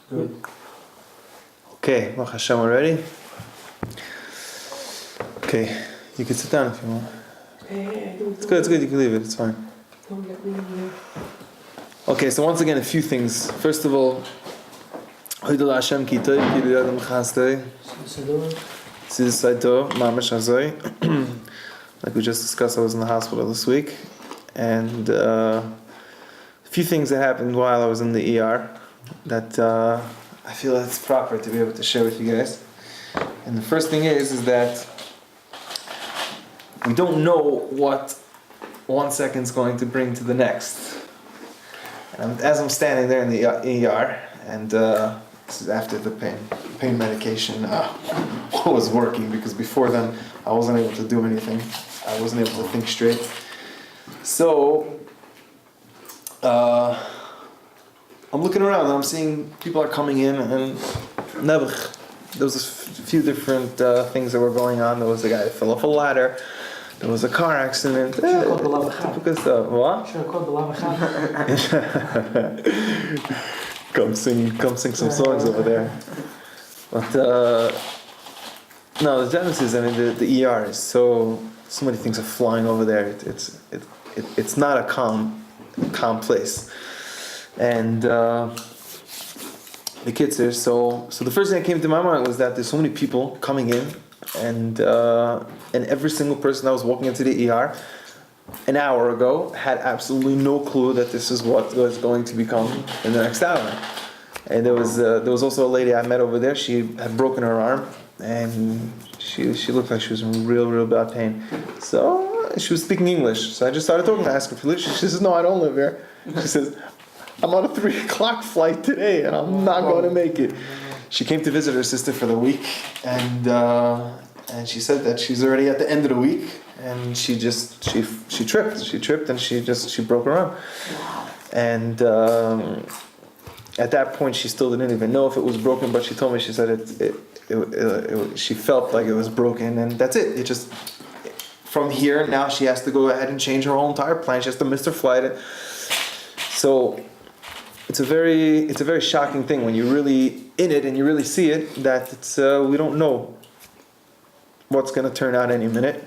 Good. Okay, Baruch Hashem, we're ready? Okay, you can sit down if you want. It's good, you can leave it, it's fine. Don't get me in here. Okay, so once again, a few things. First of all, Hoidul Hashem ki tov, ki l'yadam chastei. This is Saito, Mamash Hazoi. Like we just discussed, I was in the hospital this week. And a few things that happened while I was in the ER that I feel it's proper to be able to share with you guys. And the first thing is that we don't know what 1 second's going to bring to the next. And as I'm standing there in the ER, and this is after the pain medication was working, because before then I wasn't able to do anything. I wasn't able to think straight. So I'm looking around and I'm seeing people are coming in, and there was a few different things that were going on. There was a guy that fell off a ladder. There was a car accident. Typical stuff. What? Should have called the lava chat. Come sing some songs over there. But no, the Genesis, I mean, the ER is so many things are flying over there. It's not a calm place. And the kids are so the first thing that came to my mind was that there's so many people coming in, and every single person that was walking into the ER an hour ago had absolutely no clue that this is what was going to become in the next hour. And there was also a lady I met over there. She had broken her arm, and she looked like she was in real bad pain. So she was speaking English. So I just started talking to her, asked her for English. She says, "No, I don't live here." She says, "I'm on a 3:00 flight today, and I'm not going to make it." She came to visit her sister for the week, and she said that she's already at the end of the week, and she tripped, and she broke her arm. And at that point, she still didn't even know if it was broken, but she told me, she said she felt like it was broken, and that's it. It just, from here, now she has to go ahead and change her whole entire plan. She has to miss her flight. So it's a very shocking thing when you're really in it and you really see it, that it's we don't know what's going to turn out any minute.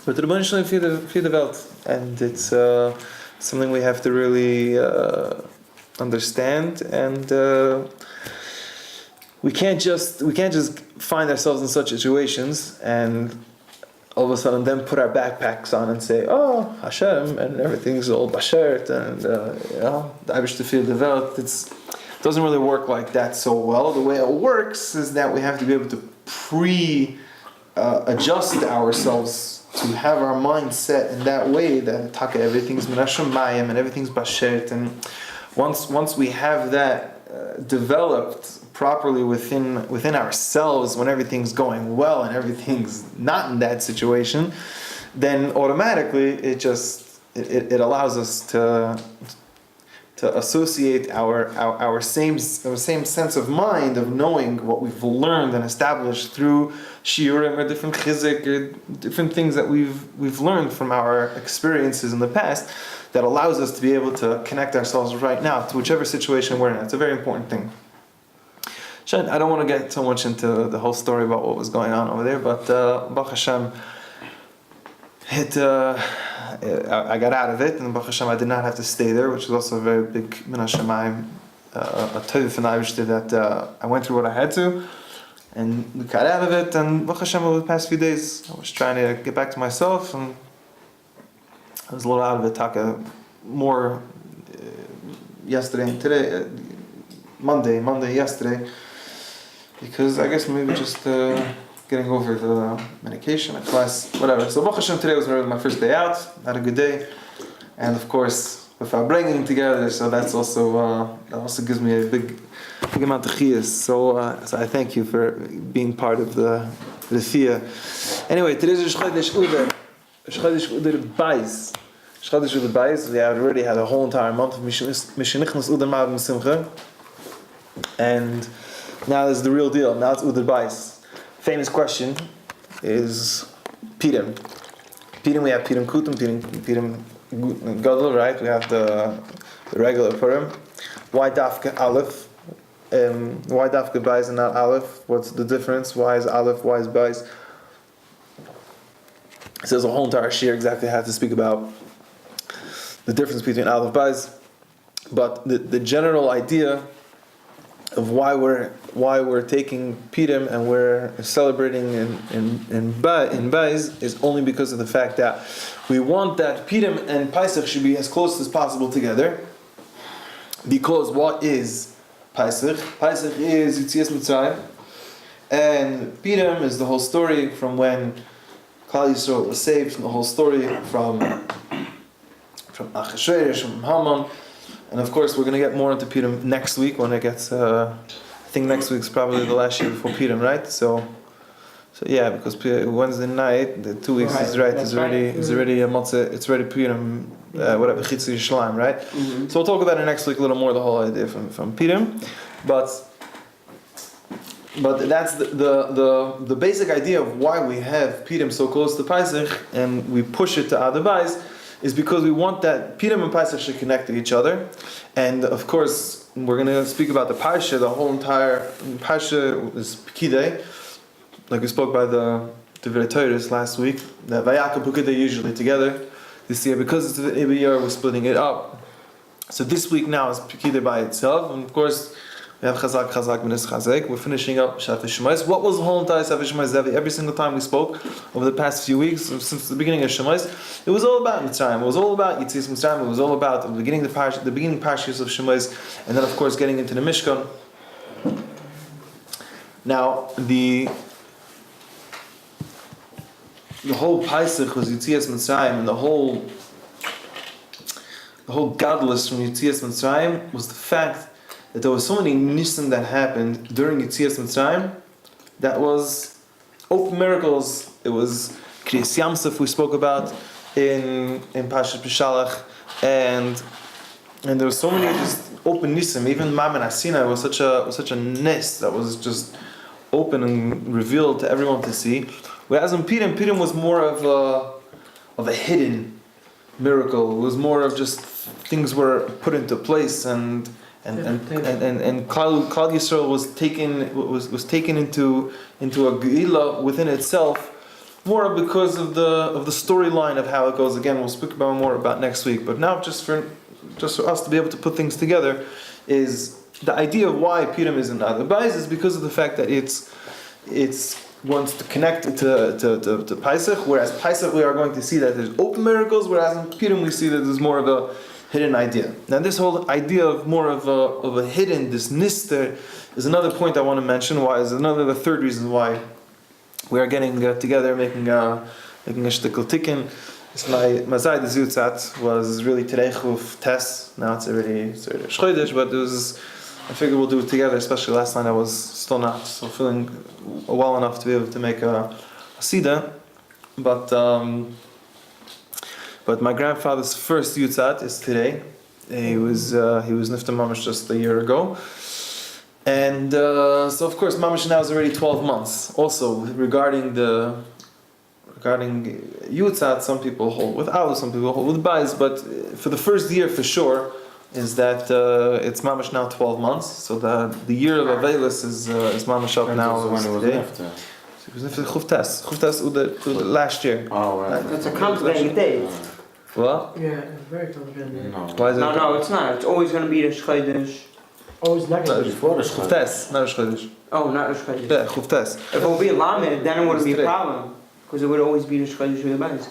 But the Rebbeinu Shalom für the Welt, and it's something we have to really understand, and we can't just find ourselves in such situations and all of a sudden then put our backpacks on and say, "Oh, Hashem," and everything's all bashert, and the Irish to feel the Welt. It doesn't really work like that so well. The way it works is that we have to be able to adjust ourselves to have our mind set in that way that everything's minashamayim and everything's bashert. And once we have that developed properly within ourselves, when everything's going well and everything's not in that situation, then automatically it allows us to associate our same sense of mind of knowing what we've learned and established through shiurim or different chizik or different things that we've learned from our experiences in the past, that allows us to be able to connect ourselves right now to whichever situation we're in. It's a very important thing. I don't want to get so much into the whole story about what was going on over there, but Baruch Hashem, I got out of it, and Baruch Hashem, I did not have to stay there, which is also a very big min hashamayim, a tov from the Irish that I went through what I had to, and we got out of it. And Baruch Hashem, over the past few days, I was trying to get back to myself, and I was a little out of it, more yesterday and today, Monday, yesterday, because I guess maybe just getting over the medication, a class, whatever. So Baruch Hashem, today was my first day out, had a good day, and of course, with our bringing together, so that also gives me a big amount of chiyas. So I thank you for being part of the thea. Anyway, today's Chodesh Adar. Chodesh Adar Bais. Chodesh Adar Bais. We have already had a whole entire month of Mishenichnas Adar Ma'av Simcha, and now there's the real deal. Now it's Adar Bais. Famous question is Pirim. Pirim, we have Pirim Kutum, Pirim Gadol, right? We have the regular Purim. Why Dafka Aleph? Why dafka bais and not aleph? What's the difference? Why is aleph? Why is bais? It says a whole entire shir exactly how to speak about the difference between aleph bais. But the general idea of why we're taking Purim and we're celebrating in Bais is only because of the fact that we want that Purim and Pesach should be as close as possible together. Because what is Pesach? Pesach is Yitzias Mitzrayim, and Purim is the whole story from when Klal Yisrael was saved, from the whole story from Achashverosh, from Haman. And of course, we're going to get more into Purim next week when it gets. I think next week's probably the last year before Purim, right? So yeah, because Wednesday night, the 2 weeks is right. It's already a matzah. It's already Purim, whatever Chitz Yishlaim, right? Mm-hmm. So we'll talk about it next week a little more. The whole idea from Purim, but that's the basic idea of why we have Purim so close to Pesach and we push it to Adar is because we want that Purim and Pesach should connect to each other. And of course, we're going to speak about the Parsha. The whole entire Parsha is Pekidei, like we spoke by the Torahs last week. That Vayaka Pekidei usually together. This year, because it's the Ibiyar, we're splitting it up. So this week now is Pekidei by itself. And of course, we have Chazak, Minas Chazek. We're finishing up Shafi Shemais. What was the whole entire Shafi Shemais? Every single time we spoke over the past few weeks, since the beginning of Shemais, it was all about Mitzrayim. It was all about Yitzias Mitzrayim. It was all about the beginning parshas of Shemais, and then of course getting into the Mishkan. Now the whole Pesach was Yitzias Mitzrayim, and the whole gadlus from Yitzias Mitzrayim was the fact that there was so many nisim that happened during Yitzias Mitzrayim that was open miracles. It was Kriyas Yamsuf we spoke about in Pashat B'Shalach, and there was so many just open nisim. Even Mamen Asina was such a nis that was just open and revealed to everyone to see. Whereas in Purim was more of a hidden miracle. It was more of just things were put into place and Klal Yisrael was taken into a geila within itself, more because of the storyline of how it goes. Again, we'll speak about more about next week. But now, just for us to be able to put things together, is the idea of why Purim is in Adar Bais is because of the fact that it's wants to connect it to Pesach, whereas Pesach we are going to see that there's open miracles, whereas in Purim we see that there's more of a hidden idea. Now this whole idea of more of a hidden, this nister, is another point I want to mention. Why is the third reason why we are getting together, making a shtickle tikkun. It's my Zayd Zutzat was really today Chuf Tes. Now it's already Chodesh, but it was. I figured we'll do it together. Especially last night I was still not so feeling well enough to be able to make a sida, but my grandfather's first Yutzat is today. He was Nifta Mamash just a year ago. And so of course Mamash now is already 12 months. Also regarding Yutzat, some people hold with Aleph, some people hold with Bais, but for the first year for sure is that it's Mamash now 12 months. So the year of Avelis is Mamash up now. When it was today. after. It was Nifta Chuftas last year. Oh, right. That's a complicated date. What? Yeah, it's very complicated. No. Why is it? No, it's not. It's always going to be the Chodesh. Always negative. Before the Chodesh. Chuftas, not Chodesh. Oh, not the Chodesh. Yeah, Chuftas. If it would be a Lamed, then it wouldn't be a problem. Because it would always be the Chodesh with the Bais.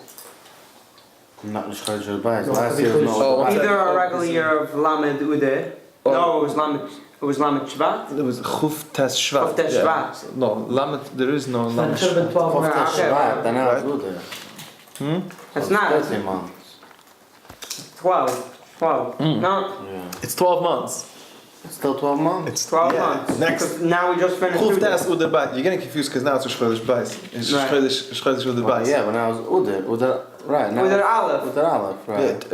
Not the Chodesh of Bais. No, Last year was Oh, no. what's Either that? a regular year of Lamed Ude. Oh. No, it was Lamed Shvat. It was Chuftas Shvat. Chuftas Yeah. Shvat. No, Lamed, there is no Then Lamed it should have been Shvat. 12 Yeah, months. okay. Shvat, then I Right. was good there. It's not. 13 months. 12. Mm. No, Yeah. It's 12 months. It's still 12 months? It's 12 yeah. months. Next. Because now we just finished Chuftas Ude. Ude Bais. You're getting confused because now it's Chodesh Bais. It's Right. Chodesh Ude Well, Bais. yeah, when I was Ude, right. Now With it's an Aleph. Ude Aleph, right.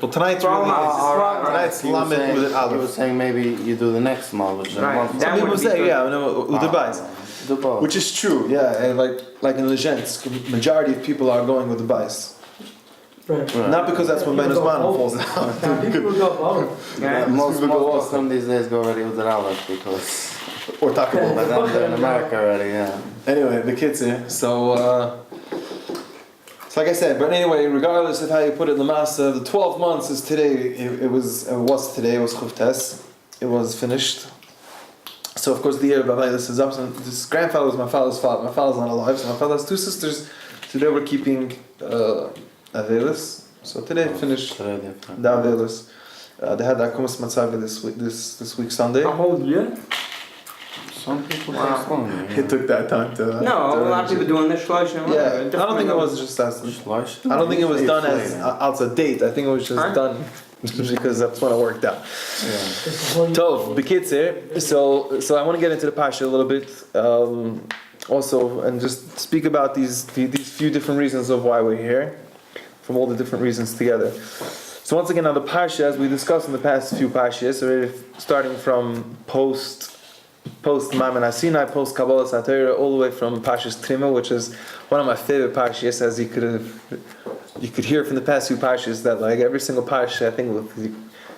Well, tonight's 12 really months. tonight's You were Lamed saying- Ude You were Aleph. saying maybe you do the next month, which is Right. a month. That Some people would be say, good. yeah, no, Ude Bais. Do both. Which is true, yeah, and like in Legends, majority of people are going with the Bais. Right. Not because that's when Ben's man falls Now, down. people would go both. Yeah. Most People go people some these days go already with the Aleph because Or Taco Bell. by then they're in America already, yeah. Anyway, the kids here. So like I said, but anyway, regardless of how you put it, the Masa, the 12 months is today. It was Chodesh. It was finished. So of course the year of Abaylis is up. So this grandfather was my father's father. My father's not alive, so my father has two sisters. Today we're keeping Abaylis. So today finished Today the they find- Abaylis. They had that Kumas Matzavi this week Sunday. A whole year? Some people Wow. take longer. It took that time to. No, a lot of people doing this Rosh and Yeah, I don't think it was just that. I don't think it was done as outside date. I think it was just Huh? done because that's when it worked out. Yeah. It's the whole Tov, Bekitzer. So I want to get into the Pasha a little bit, also, and just speak about these few different reasons of why we're here, from all the different reasons together. So once again, on the Pasha, as we discussed in the past few Pashas, already starting from post Maimon Sinai, post Kabbalah Satira, all the way from Pashas Trima, which is one of my favorite Pashas, as you could hear from the past few Pashas that like every single Pasha, I think with the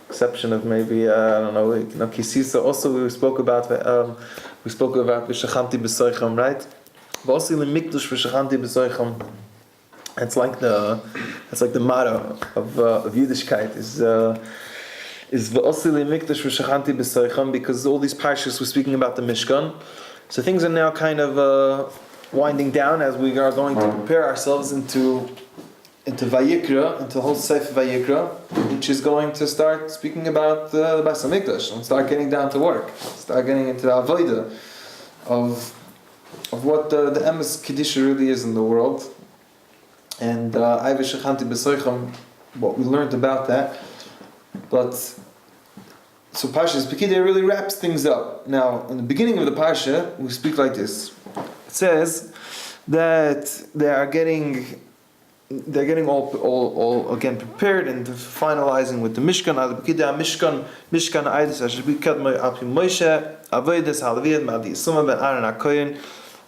exception of maybe I don't know, Kisisa. Also we spoke about V'shachanti b'soicham, right? But also in the Mikdash V'shachanti b'soicham. It's like the motto of Yiddishkeit is V'osili Mikdash V'shachanti b'soicham, because all these parshas were speaking about the Mishkan. So things are now kind of winding down as we are going to prepare ourselves into Vayikra, into the whole Sefer Vayikra, which is going to start speaking about the Beis HaMikdash and start getting down to work, start getting into the Avodah of what the Emes Kedisha really is in the world. And Ayve Shechanti B'Soicham, what we learned about that. But so Parshas Pekidei really wraps things up. Now, in the beginning of the Parsha, we speak like this. It says that they're getting all again prepared and finalizing with the Mishkan. Mishkan Aydis Ashbikad Api Moshe Avodas Halaviyad Ma'adi Yisuma Ben Aaron HaKoyin.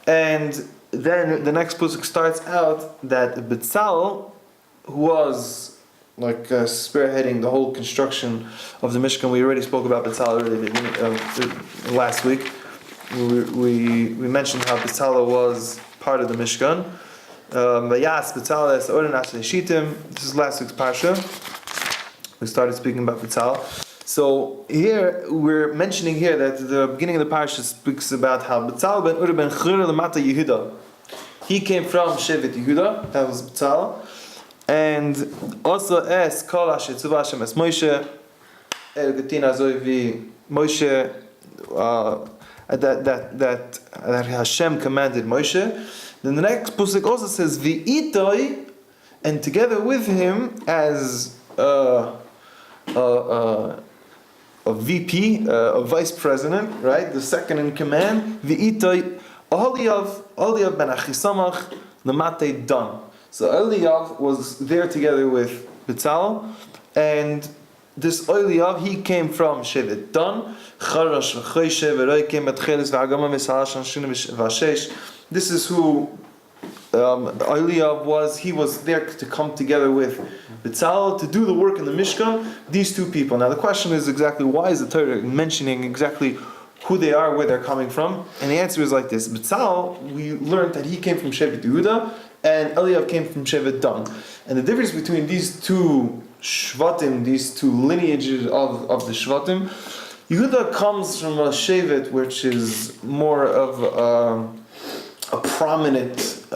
And then the next pasuk starts out that Betzal, who was like spearheading the whole construction of the Mishkan. We already spoke about Betzal already last week. We mentioned how Betzal was part of the Mishkan. This is last week's parsha. We started speaking about Betzal. So here we're mentioning here that the beginning of the parsha speaks about how Betzal ben Uri ben Chur lemata Yehuda. He came from Shevet Yehuda. That was Betzal. And also es kol asher tzuvah Hashem es Moshe el getin azoi vi Moshe that Hashem commanded Moshe. Then the next pasuk also says v'itoi, and together with him as a VP, a vice president, right, the second in command, v'itoi Eliyav ben Achisamach lemate Dan. So Eliyav was there together with Betzal, and this Eliyav, he came from Shevet Dan. This is who Eliyav was. He was there to come together with Betzal to do the work in the Mishkan. These two people. Now the question is exactly why is the Torah mentioning exactly who they are, where they're coming from? And the answer is like this. Betzal, we learned that he came from Shevet Yehuda, and Eliyav came from Shevet Dan. And the difference between these two Shvatim, these two lineages of the Shvatim, Yehuda comes from a Shevet which is more of a prominent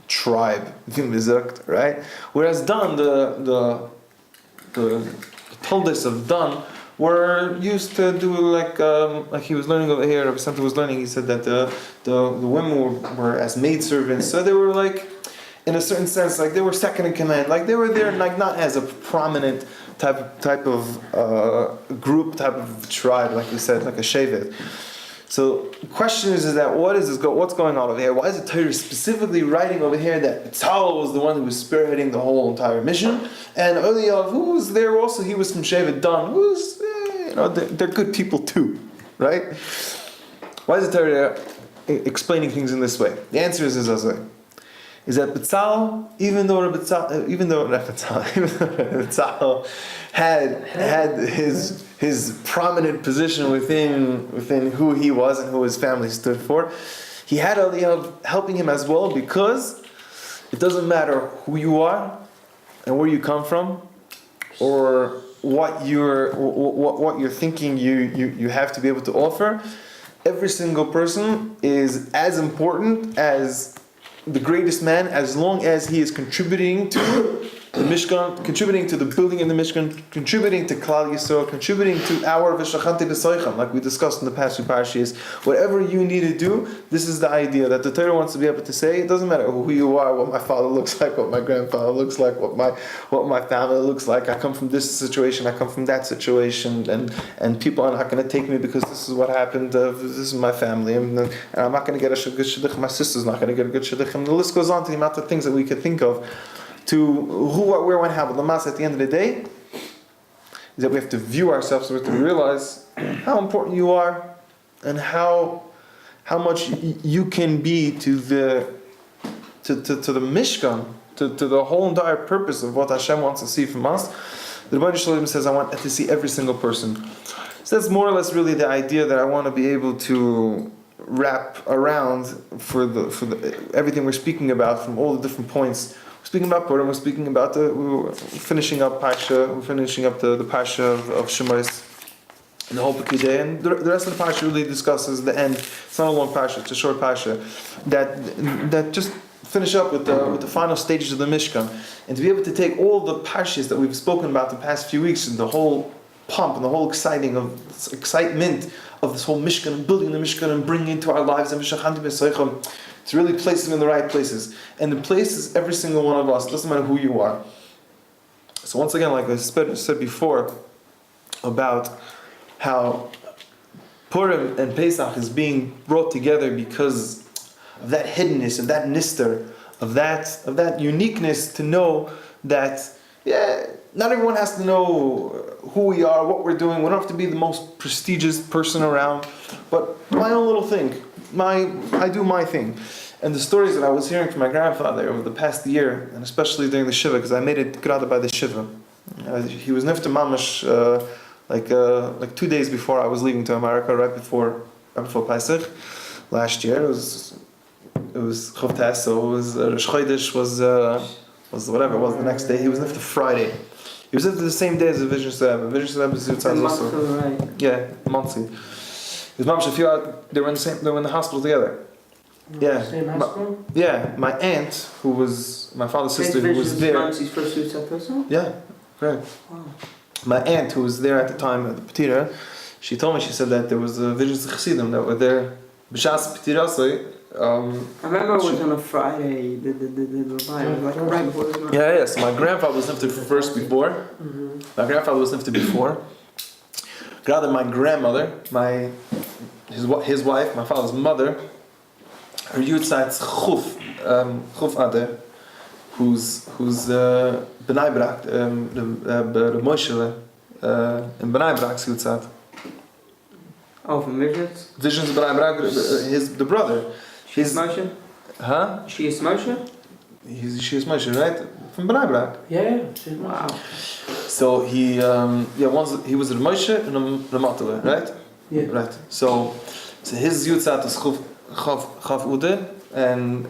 tribe, right? Whereas Dan, the Toldos of Dan, were used to do like he was learning over here. Rabbi Santa was learning. He said that the women were as maidservants, so they were like, in a certain sense, like they were second in command. Like they were there, like not as a prominent type of group, type of tribe, like we said, like a shevet. So the question is that what's going on over here? Why is the Torah specifically writing over here that Betzal was the one who was spearheading the whole entire mission, and Eliyav, who was there also, he was from Shevet Dan, who's they're good people too, right? Why is the Torah explaining things in this way? The answer is as I say. is that Betzalel, even though Betzalel had his prominent position within who he was and who his family stood for, he had Aliyah helping him as well, because it doesn't matter who you are and where you come from, or what you're thinking you have to be able to offer. Every single person is as important as the greatest man, as long as he is contributing to the Mishkan, contributing to the building of the Mishkan, contributing to Klal Yisrael, contributing to our V'shachanti b'soichem, like we discussed in the past few parashas. Whatever you need to do, this is the idea that the Torah wants to be able to say. It doesn't matter who you are, what my father looks like, what my grandfather looks like, what my family looks like. I come from this situation, I come from that situation, and people are not going to take me because this is what happened. This is my family, and I'm not going to get a good shidduch. My sister's not going to get a good shidduch, and the list goes on to the amount of things that we could think of. To who, what, where, when, how. But the mass at the end of the day is that we have to view ourselves, so we have to realize how important you are and how much you can be to the Mishkan, to the whole entire purpose of what Hashem wants to see from us. The Rebbeinu Shalom says, I want to see every single person. So that's more or less really the idea that I want to be able to wrap around for the everything we're speaking about from all the different points. We're speaking about Purim, we're speaking about we're finishing up Parsha, we're finishing up the Parsha of Shemais, and the whole Pekudei, and the rest of the Parsha really discusses the end. It's not a long Parsha, it's a short Parsha, that just finish up with the final stages of the Mishkan, and to be able to take all the Parshas that we've spoken about the past few weeks, and the whole pomp and the whole excitement of this whole Mishkan, and building the Mishkan and bringing it into our lives, and V'shachanti b'soichem, to really place them in the right places. And the place is every single one of us. It doesn't matter who you are. So once again, like I said before, about how Purim and Pesach is being brought together because of that hiddenness, of that nister, of that uniqueness, to know that, not everyone has to know who we are, what we're doing. We don't have to be the most prestigious person around, but my own little thing. I do my thing. And the stories that I was hearing from my grandfather over the past year, and especially during the Shiva, because I made it grada by the Shiva. He was nifta mamash like 2 days before I was leaving to America, right before Pesach last year. It was Chodesh, so it was Rosh Chodesh was whatever it was the next day. He was nifta Friday. He was nifta the same day as the Vision Rebbe. Vision Rebbe is also. Right. Yeah, monthly. His mom, they were in the hospital together. Yeah. Same hospital? My aunt, who was my father's sister, who was there. Yeah, correct. Wow. My aunt, who was there at the time at the Petira, she told me, she said that there was visions of Chassidim that were there. B'shas Petirasai. I remember it was on a Friday, the like right before the Yeah. So my grandfather was nifted first before. Mm-hmm. My grandfather was nifted before. Rather, my grandmother, his wife, my father's mother, her Yutzat's Chuf Adar, who's B'nai Brak, the Moshele, in B'nai Brak's Yutzat. Oh, from Visions? Visions of B'nai Brak, the brother. She's Moshe? Huh? She is Moshe? She is Moshe, right? From B'nai Brak. Yeah, she's Wow. So he was a Moshe and a Matale, right? Yeah. Right. So his Yutzat is Chav Ude, and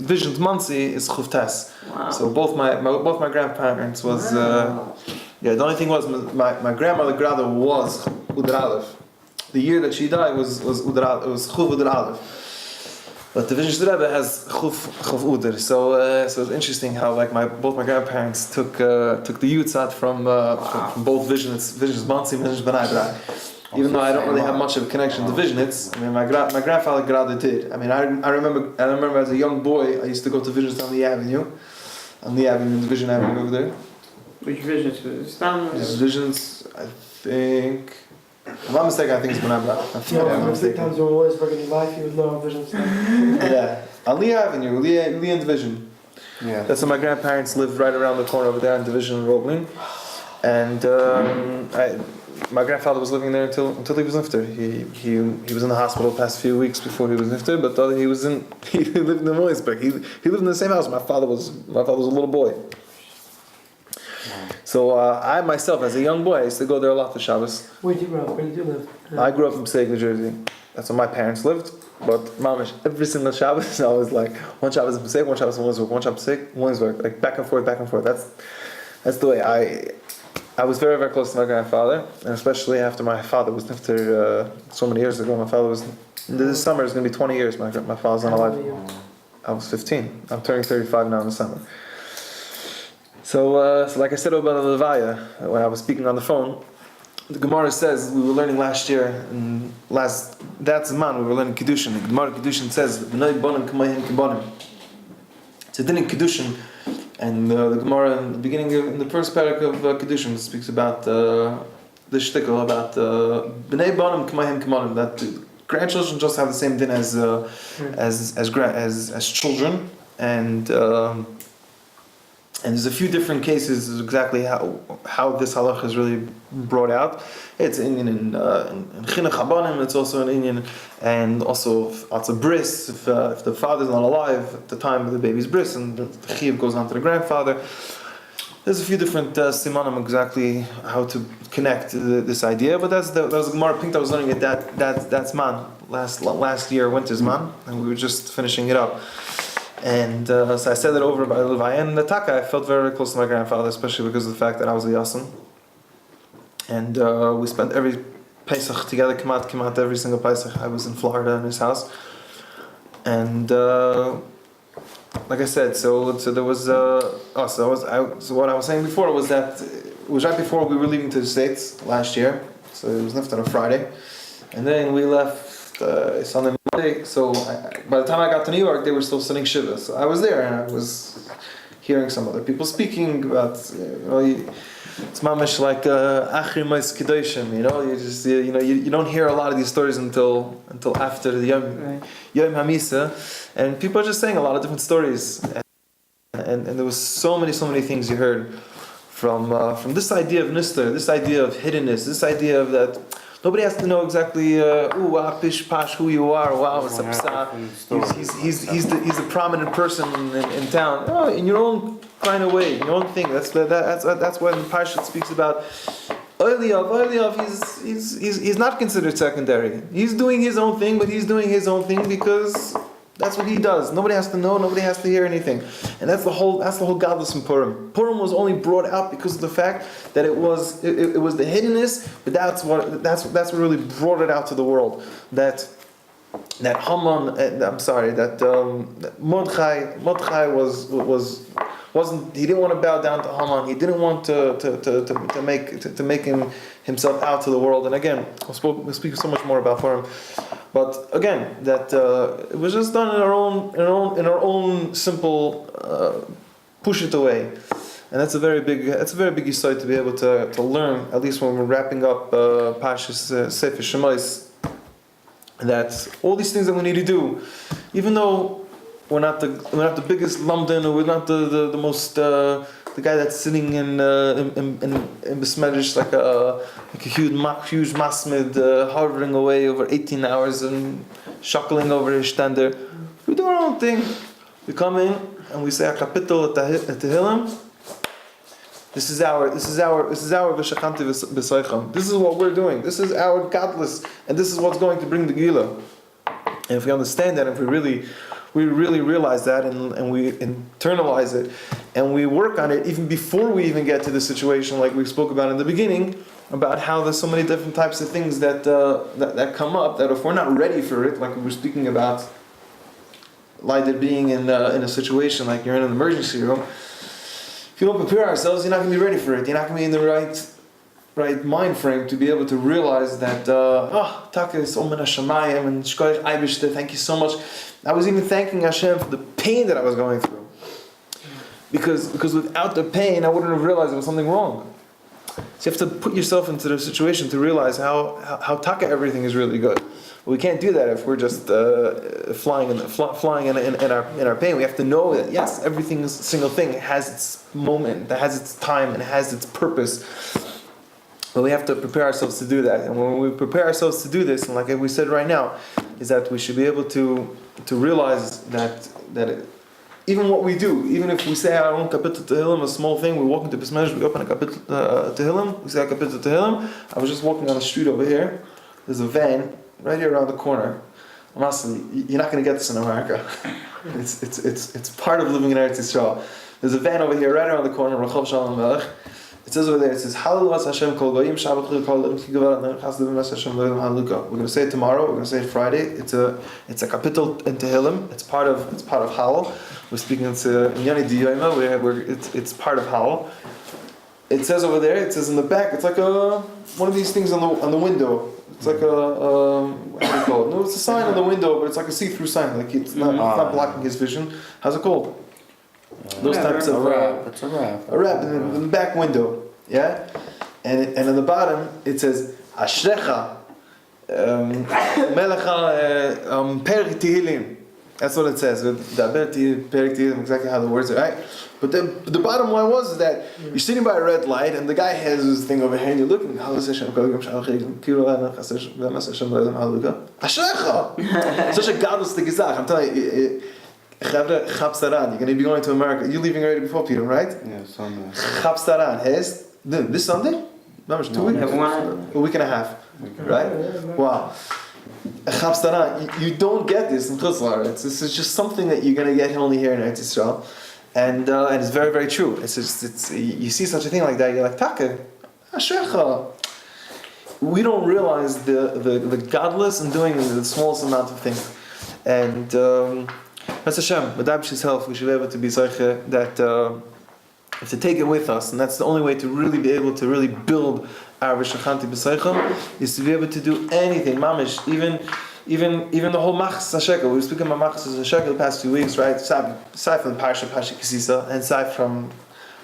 Visions Mansi is Chuf Tes. Wow. So both my grandparents was the only thing was my grandmother Grada was Udar Aleph. The year that she died was Udar, it was Chuf Udar Aleph. But the Vision Rebbe has Chuf Uder, so it's interesting how both my grandparents took the Yutzat from both Visions Mansi and Visions B'nai Brak. Even though I don't really have much of a connection to Visionitz, I mean my grandfather Grada did. I mean I remember as a young boy I used to go to Visions on the Avenue, the Vision Avenue over there. Which Visions? Visions, I think. If I'm not mistaken, I think it's B'nai Brak. Sometimes when we was working in life, you would know vision stuff. Yeah, on Lee Avenue, Lee and Division. Yeah. That's where my grandparents lived, right around the corner over there in Division and Roebling. And my grandfather was living there until he was nifter. He was in the hospital the past few weeks before he was nifter, but he lived in the Moisbeck. He lived in the same house. My father was a little boy. So I myself, as a young boy, I used to go there a lot for Shabbos. Where did you grow up? Where did you live? I grew up in Passaic, New Jersey. That's where my parents lived. But mamish, every single Shabbos, I was like, one Shabbos in Passaic, one Shabbos in Williamsburg, one Shabbos in Passaic, Williamsburg, like back and forth, back and forth. That's the way I was very, very close to my grandfather, and especially after my father was nifter so many years ago. My father was, this summer is going to be 20 years. My father's not alive. I was 15. I'm turning 35 now in the summer. So like I said about the Levaya, when I was speaking on the phone, the Gemara says, we were learning last year, that's man, we were learning Kiddushin. The Gemara Kiddushin says, B'nai bonim k'mayim k'bonim. It's a din in Kiddushin, and the Gemara in the beginning, in the first parak of Kiddushin, speaks about the shtickle, about B'nai bonim k'mayim k'bonim, that grandchildren just have the same din as children, and there's a few different cases exactly how this halach is really brought out. It's Indian in Chinuch Habanim, it's also an Indian, and also lots of bris, if the father's not alive at the time of the baby's bris, and the chiyuv goes on to the grandfather. There's a few different simanim exactly how to connect this idea, but that was the Gemara Pink that was learning it, that's man, last year, winter's man, and we were just finishing it up. And so I said that over by Levaya, and the Taka, I felt very, very close to my grandfather, especially because of the fact that I was a Yasin. And we spent every Pesach together, Kamat, every single Pesach. I was in Florida in his house. And like I said, so there was, so what I was saying before was that it was right before we were leaving to the States last year. So it was left on a Friday. And then we left Sunday, Monday. So by the time I got to New York, they were still studying Shiva. So I was there and I was hearing some other people speaking about, it's mamish like Achri Mois Kedoshim, you just, you don't hear a lot of these stories until after the Yom Hamisa, and people are just saying a lot of different stories, and there was so many things you heard from this idea of Nistar, this idea of hiddenness, this idea of that. Nobody has to know exactly pish pash who you are. Wow, he's a prominent person in town. In your own kind of way, in your own thing. That's when the Parsha speaks about Eliyav. He's not considered secondary. He's doing his own thing, but he's doing his own thing because that's what he does. Nobody has to know. Nobody has to hear anything. And that's the whole godless in Purim. Purim was only brought out because of the fact that it was the hiddenness, but that's what really brought it out to the world. That Haman, that Mordechai wasn't. He didn't want to bow down to Haman. He didn't want to make himself out to the world. And again, we'll speak so much more about Purim. But again, that it was just done in our own simple push it away, and that's a very big insight to be able to learn, at least when we're wrapping up Parshas Sefer Shemais, that all these things that we need to do, even though we're not the biggest lamdan, or we're not the most the guy that's sitting in Besmedrish like a huge masmid, hovering away over 18 hours and shuckling over his stender. We do our own thing. We come in and we say a kapitel at Tehillim. This is our v'shachanti v'soicham. This is what we're doing. This is our godless, and this is what's going to bring the Gila. And if we understand that, if we really realize that, and we internalize it, and we work on it even before we even get to the situation like we spoke about in the beginning, about how there's so many different types of things that come up, that if we're not ready for it, like we were speaking about, like it being in a situation like you're in an emergency room, if you don't prepare ourselves, you're not going to be ready for it. You're not going to be in the right mind frame to be able to realize that Taka is Omen Hashemayim and Shkodesh Eibishter, thank you so much. I was even thanking Hashem for the pain that I was going through, because without the pain I wouldn't have realized there was something wrong. So you have to put yourself into the situation to realize how Taka everything is really good. We can't do that if we're just flying in our pain. We have to know that yes, every single thing has its moment, that has its time, and has its purpose. But we have to prepare ourselves to do that. And when we prepare ourselves to do this, and like we said right now, is that we should be able to realize that even what we do, even if we say our own kapitel tehillim, a small thing, we walk into Bismillah, we open a kapitel tehillim, we say a kapitel tehillim. I was just walking on the street over here. There's a van right here around the corner. Honestly, you're not going to get this in America. It's part of living in Eretz Yisrael. There's a van over here right around the corner. It says over there, it says, Hallelujah Hashem kol goyim shabbat kol We're going to say it tomorrow. We're going to say it Friday. It's a kapitel in Tehillim. It's part of Hallel. We're speaking into Inyani Diyayma. It's part of Hallel. It says over there. It says in the back. It's like one of these things on the window. It's like what do you call it? No, it's a sign on the window, but it's like a see-through sign. Like it's not blocking his vision. How's it called? Those types of wrap. It's a wrap. A wrap in the back window, yeah, and on the bottom it says Ashrecha Melecha Perik Tehillim. That's what it says. Perik Tehillim, exactly how the words are, right? But the bottom line was that you're sitting by a red light and the guy has this thing over here and you're looking. Ashrecha. Such a godless thing. I'm telling you. You're going to be going to America. You're leaving already before Peter, right? Yeah, Sunday. This Sunday? No, it's 2 weeks. A week and a half. Right? Wow. You don't get this in Chutz La'aretz. This is just something that you're going to get only here in Eretz Yisrael. And it's very, very true. You see such a thing like that, you're like, Taka, Ashrecha. We don't realize the godless in doing the smallest amount of things. And That's Hashem, with Abish's help, we should be able to be Zayche that to take it with us, and that's the only way to really be able to really build our Vishachanti B'Saychel, is to be able to do anything, mamish, even the whole Machas HaShekel. We were speaking about Machas HaShekel the past few weeks, right? Aside from Parsha Kisisa, and aside from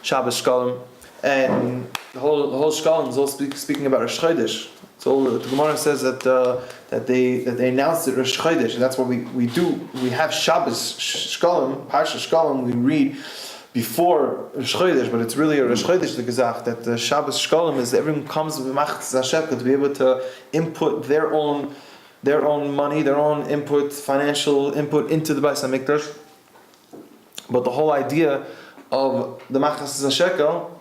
Shabbos Shkolim, and the whole Shkolim is all speaking about Rosh Chodesh. So the Gemara says that they announced it Rosh Chodesh, and that's what we do. We have Shabbos Shkolim, Parsha Shkolim. We read before Rosh Chodesh, but it's really a Rosh Chodesh the Gezach that the Shabbos Shkolim is everyone comes with Machas HaShekel to be able to input their own money, their own input, financial input into the Beis HaMikdash. But the whole idea of the Machas HaShekel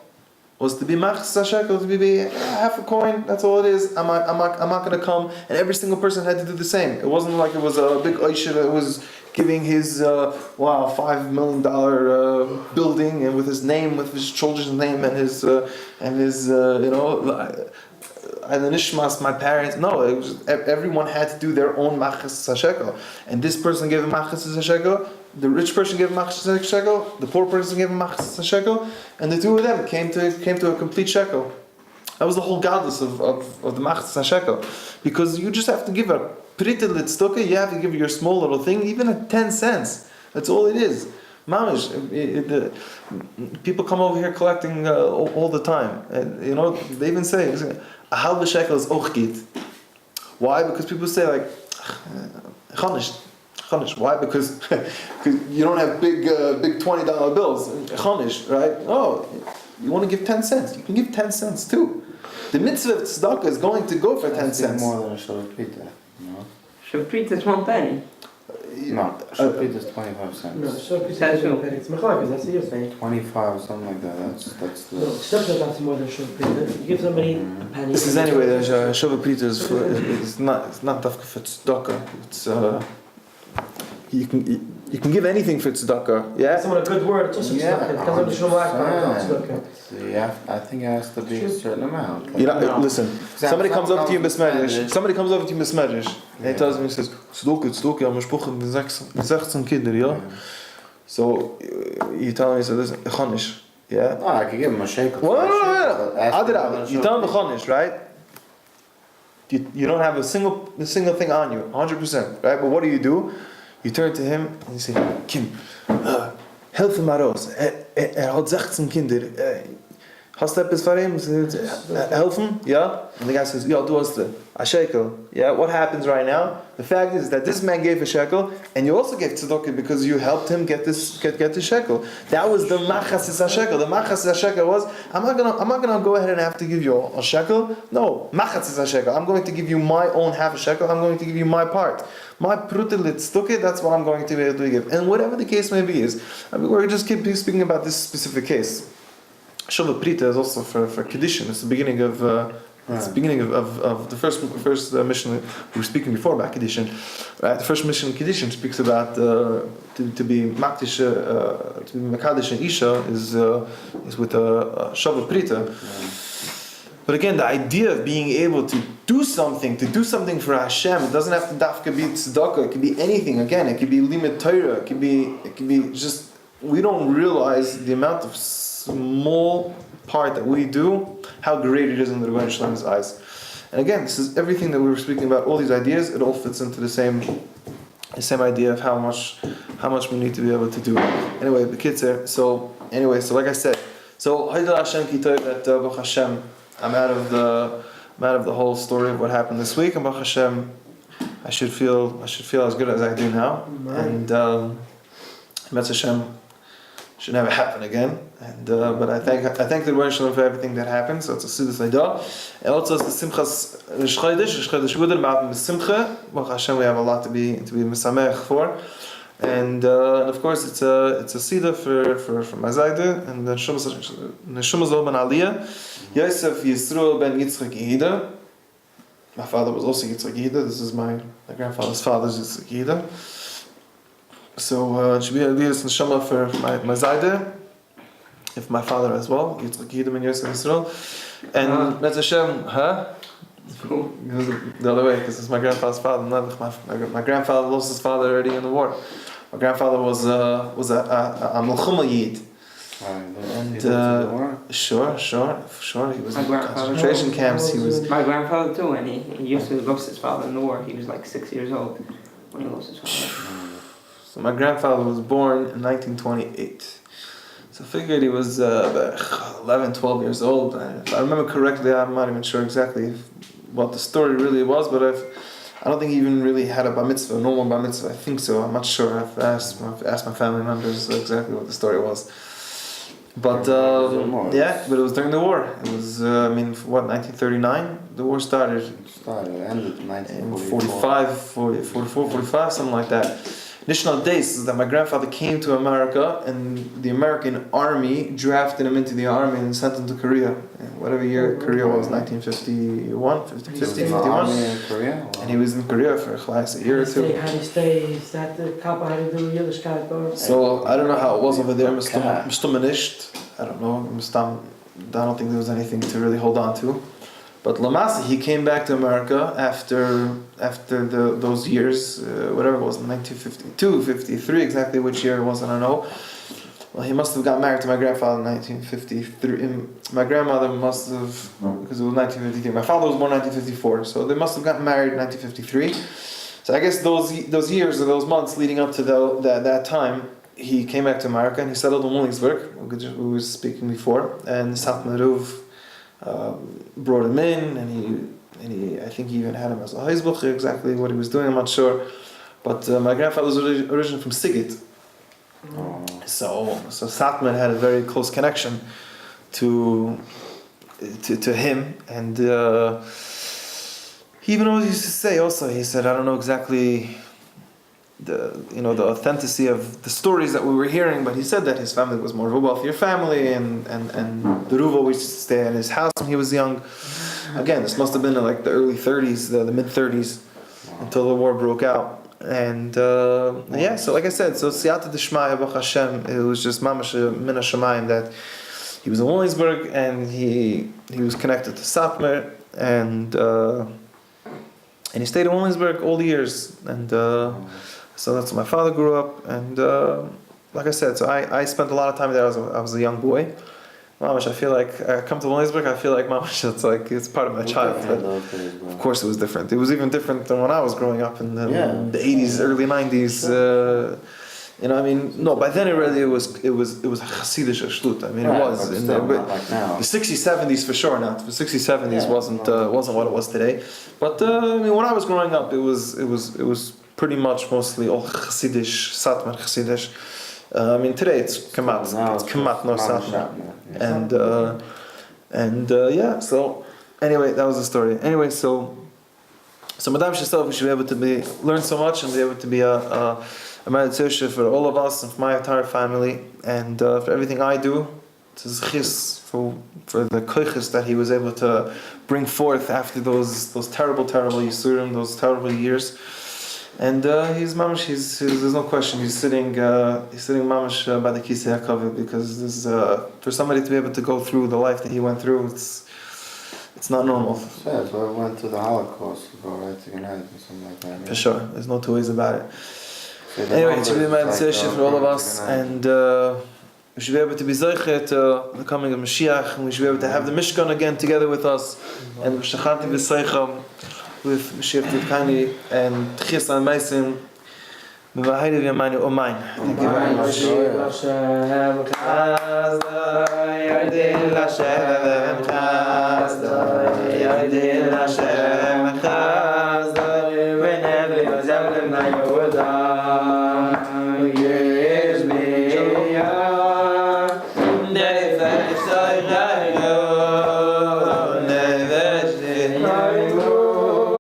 was to be Machas HaShekel, to be half a coin. That's all it is. I'm not going to come, and every single person had to do the same. It wasn't like it was a big oisha that was giving his $5 million building and with his name, with his children's name and his and the nishmas, my parents. No, it was everyone had to do their own Machas HaShekel, and this person gave a Machas HaShekel. The rich person gave a Machas HaShekel, the poor person gave a Machas HaShekel, and the two of them came to a complete shekel. That was the whole godless of the Machas HaShekel. Because you just have to give a pritel tzedakah, you have to give your small little thing, even at 10 cents. That's all it is. Mamish, people come over here collecting all the time. And they even say, a halva shekel is ochgit. Why? Because people say like, Chanish. Why? Because you don't have big $20 bills. Chanish, right? Oh, you want to give 10 cents. You can give 10 cents too. The mitzvah of tzedakah is going to go for 10 cents. More than a shavapita, no? Shavapita is 1 penny. No, shavapita is 25 cents. No, Shavapita is 1 penny. It's Mechlekes, that's what you're saying. 25, something like that. That's the. No, tzedakah that's more than Shavapita. You give somebody a penny. This is anyway. The shavapita is not dafka for tzedakah. It's you can give anything for tzedakah. Yeah. Someone a good word. It's also tzedakah. It depends on the tzedakah. Yeah, I think it has to be a certain amount. Listen. Somebody comes over to you in Besmedrish. And he tells me, he says, tzedakah, I'm gesprochen mit 16 Kinder, yeah. So you tell me, so this Chanish, yeah. Oh, I could give him a shekel. Well, Adar, you tell him the Chanish, right? You don't have a single thing on you, 100%, right? But what do? You turn to him and you say, Kim, help him out. Hat 16 Kinder. Hast du etwas für ihm? Helfen? Yeah? And the guy says, "Ja, du hast a shekel." Yeah, what happens right now? The fact is that this man gave a shekel, and you also gave tzedakah because you helped him get the shekel. That was the machas a shekel. The machas a shekel was, I'm not gonna go ahead and have to give you a shekel. No, machas a shekel. I'm going to give you my own half a shekel. I'm going to give you my part. My prutelit tzedakah, that's what I'm going to be able to give. And whatever the case may be is, we're just keep speaking about this specific case. Shava Prita is also for Kedushin. It's the beginning of it's the beginning of the first mission we were speaking before about Kedushin. Right? The first mission Kedushin speaks about to be Makdish to be Makadosh and Isha is with Shava Prita. But again, the idea of being able to do something for Hashem, it doesn't have to dafka be tzedakah. It could be anything. Again, it could be limit Torah. It could be just, we don't realize the amount of small part that we do, how great it is in the Rebbeinu Shalom's eyes. And again, this is everything that we were speaking about. All these ideas, it all fits into the same idea of how much we need to be able to do. Anyway, the kids here. So like I said, so Haidar Hashem Kitov that Baruch Hashem, I'm out of the whole story of what happened this week, and Baruch Hashem, I should feel as good as I do now, and Metz Hashem should never happen again. And but I thank the Rebbeinu Shalom for everything that happened. So it's a Siddur Adar, and also it's the Simchas Rosh Chodesh Wudel Ma'atim B'Simcha. Baruch Hashem, we have a lot to be mesamech for. And of course it's a Siddur for my Zayde and the Neshama Zol Ben Aliyah, Yosef Yisroel Ben Yitzchak Yehuda. My father was also Yitzchak Yehuda. This is my grandfather's father's Yitzchak Yehuda. So it should be a Aliyah's Neshama for my Zayde, if my father as well, Yitzchak Yehuda Ben Yosef Yisroel. And Metz Hashem, Cool. It was the other way, because it's my grandfather's father. My grandfather lost his father already in the war. My grandfather was a Milchuma Yid. And sure. He was in concentration camps. He was my grandfather too, and he used to lose his father in the war. He was like 6 years old when he lost his father. So my grandfather was born in 1928. So I figured he was 11, 12 years old. If I remember correctly, I'm not even sure exactly what the story really was, but I don't think he even really had a bar mitzvah, a normal bar mitzvah. I think so. I'm not sure. I've asked my family members exactly what the story was. But but it was during the war. It was 1939. The war started. Ended in 1945, 45, something like that. Additional days is that my grandfather came to America and the American army drafted him into the army and sent him to Korea. Whatever year Korea was, 1951, 51. And he was in Korea for a year or two. How do you stay? Is that the couple how to do Yiddishkeit or? So I don't know how it was over there. Mishtumanisht. I don't know. I don't think there was anything to really hold on to. But Lamasi, he came back to America after those years, whatever it was, 1952, 53, exactly which year it was, I don't know. Well, he must have got married to my grandfather in 1953. My grandmother must have, because it was 1953. My father was born in 1954, so they must have gotten married in 1953. So I guess those years or those months leading up to that time, he came back to America and he settled in Williamsburg, we were speaking before, and Satmar Ruv brought him in, and he I think he even had him as a Heizbucher, exactly what he was doing, I'm not sure. But my grandfather was originally from Sigit. So Satmar had a very close connection to him, and he even always used to say also, he said, I don't know exactly the authenticity of the stories that we were hearing, but he said that his family was more of a wealthier family, and the Ruv always used to stay at his house when he was young. Again, this must have been in like the early 30s, the mid 30s, until the war broke out. And so like I said, so Siyata D'Shmaya Baruch Hashem, it was just Mamash Min HaShamayim that he was in Williamsburg and he was connected to Satmar, and he stayed in Williamsburg all the years, and so that's where my father grew up, and like I said, so I spent a lot of time there. I was a young boy. Mamash, I feel like I come to Williamsburg, I feel like Mamash, it's part of my childhood. Of course, it was different. It was even different than when I was growing up in the 80s, early 90s. You know, I mean, no. By then already it was a Hasidic shlut. I mean, it was. But In still, the, not like now. the 60s, 70s for sure not. The 60s, 70s Yeah, wasn't what it was today. But I mean, when I was growing up, it was pretty much mostly all Hasidic, Satmar Hasidic. I mean, today it's Kamat. Now It's Kamat, no Satmar. Yeah. And yeah. So anyway, that was the story. Anyway, so Madame Shesel, we should be able to learn so much and be able to be a meditation for all of us and for my entire family and for everything I do. It's a zechis for the koiches that he was able to bring forth after those terrible yisurim, those terrible years. And he's mamash. There's no question. He's sitting mamash by the kisei hakavod because this for somebody to be able to go through the life that he went through. It's not normal. Yeah, so I went through the Holocaust to go right to United or something like that. For sure. There's no two ways about it. So Anyway, it should be a numbers, meditation for all of us, United. and we should be able to be zeicher to the coming of Mashiach, and we should be able to have the Mishkan again together with us, and Shachanti v'Seicham with Mashiach Tzidkani and Tchias and Meisim. V'vahayde v'yamaynu Omain. Thank you very much. Whenever you're